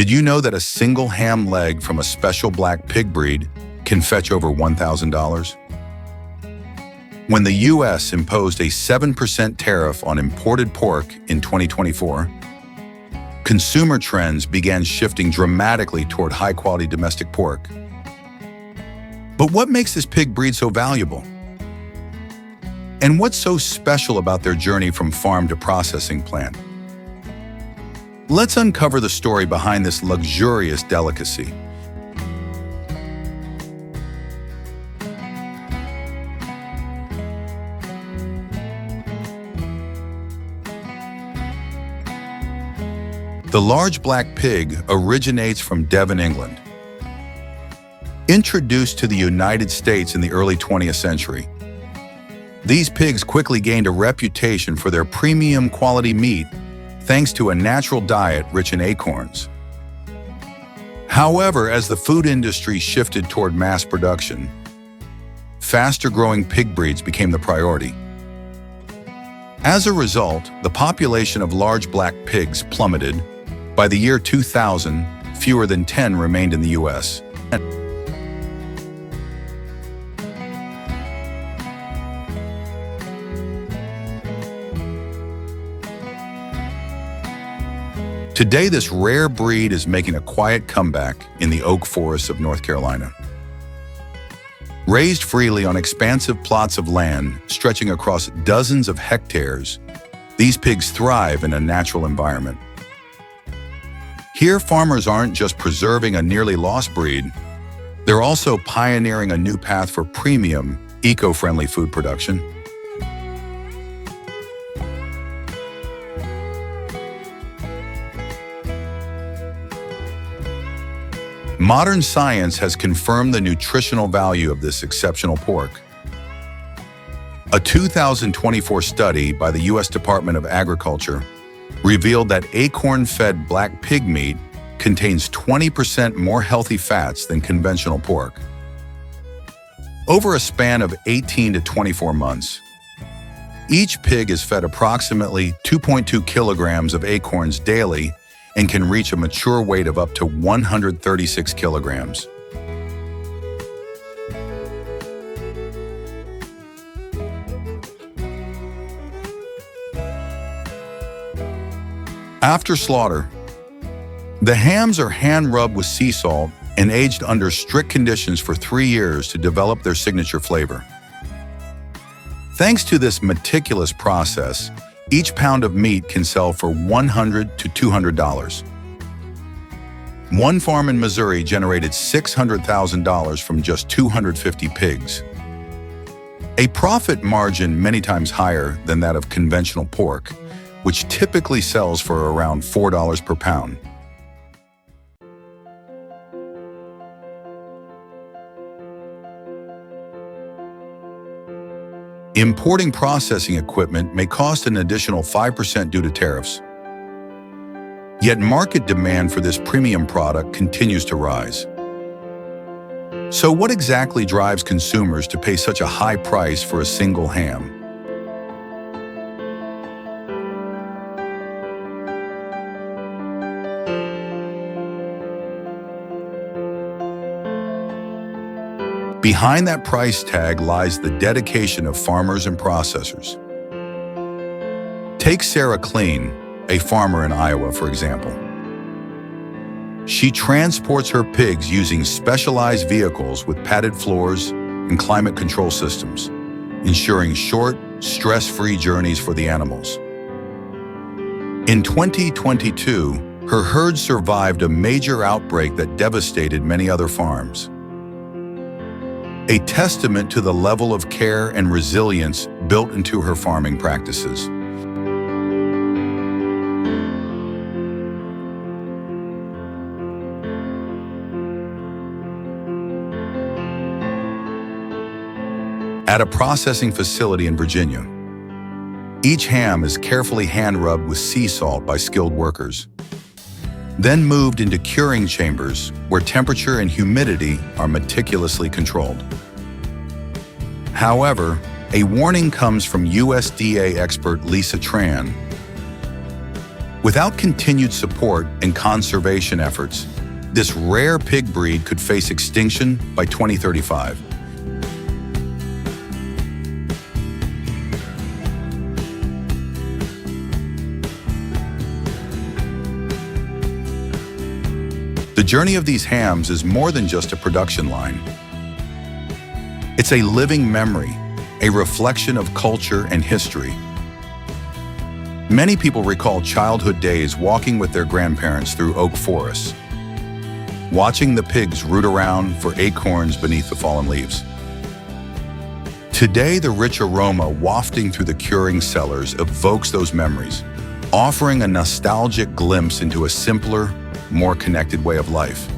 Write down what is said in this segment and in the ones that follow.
Did you know that a single ham leg from a special black pig breed can fetch over $1,000? When the U.S. imposed a 7% tariff on imported pork in 2024, consumer trends began shifting dramatically toward high-quality domestic pork. But what makes this pig breed so valuable? And what's so special about their journey from farm to processing plant? Let's uncover the story behind this luxurious delicacy. The large black pig originates from Devon, England. Introduced to the United States in the early 20th century, these pigs quickly gained a reputation for their premium quality meat thanks to a natural diet rich in acorns. However, as the food industry shifted toward mass production, faster-growing pig breeds became the priority. As a result, the population of large black pigs plummeted. By the year 2000, fewer than 10 remained in the U.S. Today, this rare breed is making a quiet comeback in the oak forests of North Carolina. Raised freely on expansive plots of land stretching across dozens of hectares, these pigs thrive in a natural environment. Here, farmers aren't just preserving a nearly lost breed, they're also pioneering a new path for premium, eco-friendly food production. Modern science has confirmed the nutritional value of this exceptional pork. A 2024 study by the U.S. Department of Agriculture revealed that acorn-fed black pig meat contains 20% more healthy fats than conventional pork. Over a span of 18 to 24 months, each pig is fed approximately 2.2 kilograms of acorns daily and can reach a mature weight of up to 136 kilograms. After slaughter, the hams are hand-rubbed with sea salt and aged under strict conditions for 3 years to develop their signature flavor. Thanks to this meticulous process, each pound of meat can sell for $100 to $200. One farm in Missouri generated $600,000 from just 250 pigs. A profit margin many times higher than that of conventional pork, which typically sells for around $4 per pound. Importing processing equipment may cost an additional 5% due to tariffs. Yet market demand for this premium product continues to rise. So what exactly drives consumers to pay such a high price for a single ham? Behind that price tag lies the dedication of farmers and processors. Take Sarah Clean, a farmer in Iowa, for example. She transports her pigs using specialized vehicles with padded floors and climate control systems, ensuring short, stress-free journeys for the animals. In 2022, her herd survived a major outbreak that devastated many other farms. A testament to the level of care and resilience built into her farming practices. At a processing facility in Virginia, each ham is carefully hand-rubbed with sea salt by skilled workers, then moved into curing chambers where temperature and humidity are meticulously controlled. However, a warning comes from USDA expert Lisa Tran. Without continued support and conservation efforts, this rare pig breed could face extinction by 2035. The journey of these hams is more than just a production line. It's a living memory, a reflection of culture and history. Many people recall childhood days walking with their grandparents through oak forests, watching the pigs root around for acorns beneath the fallen leaves. Today, the rich aroma wafting through the curing cellars evokes those memories, offering a nostalgic glimpse into a simpler, more connected way of life.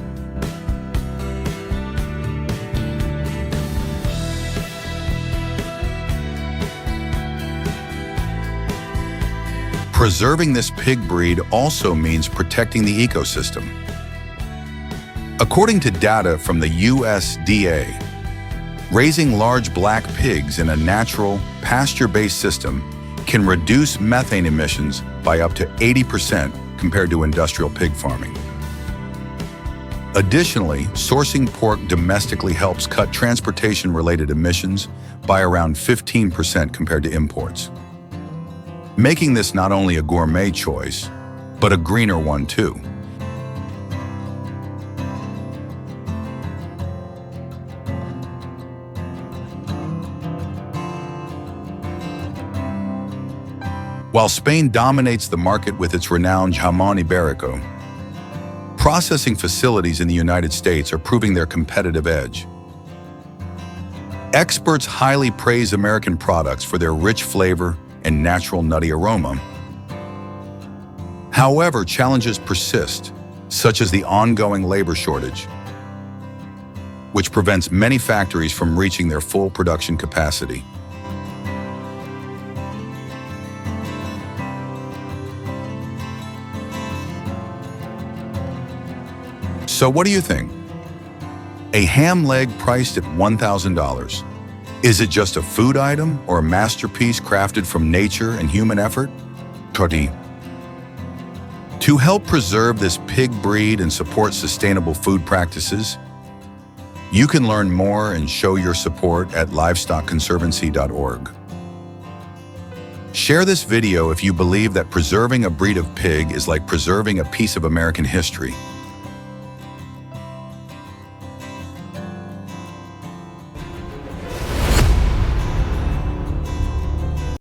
Preserving this pig breed also means protecting the ecosystem. According to data from the USDA, raising large black pigs in a natural, pasture-based system can reduce methane emissions by up to 80% compared to industrial pig farming. Additionally, sourcing pork domestically helps cut transportation-related emissions by around 15% compared to imports, making this not only a gourmet choice, but a greener one too. While Spain dominates the market with its renowned Jamón Iberico, processing facilities in the United States are proving their competitive edge. Experts highly praise American products for their rich flavor and natural nutty aroma. However, challenges persist, such as the ongoing labor shortage, which prevents many factories from reaching their full production capacity. So what do you think? A ham leg priced at $1,000. Is it just a food item or a masterpiece crafted from nature and human effort? To help preserve this pig breed and support sustainable food practices, you can learn more and show your support at livestockconservancy.org. Share this video if you believe that preserving a breed of pig is like preserving a piece of American history.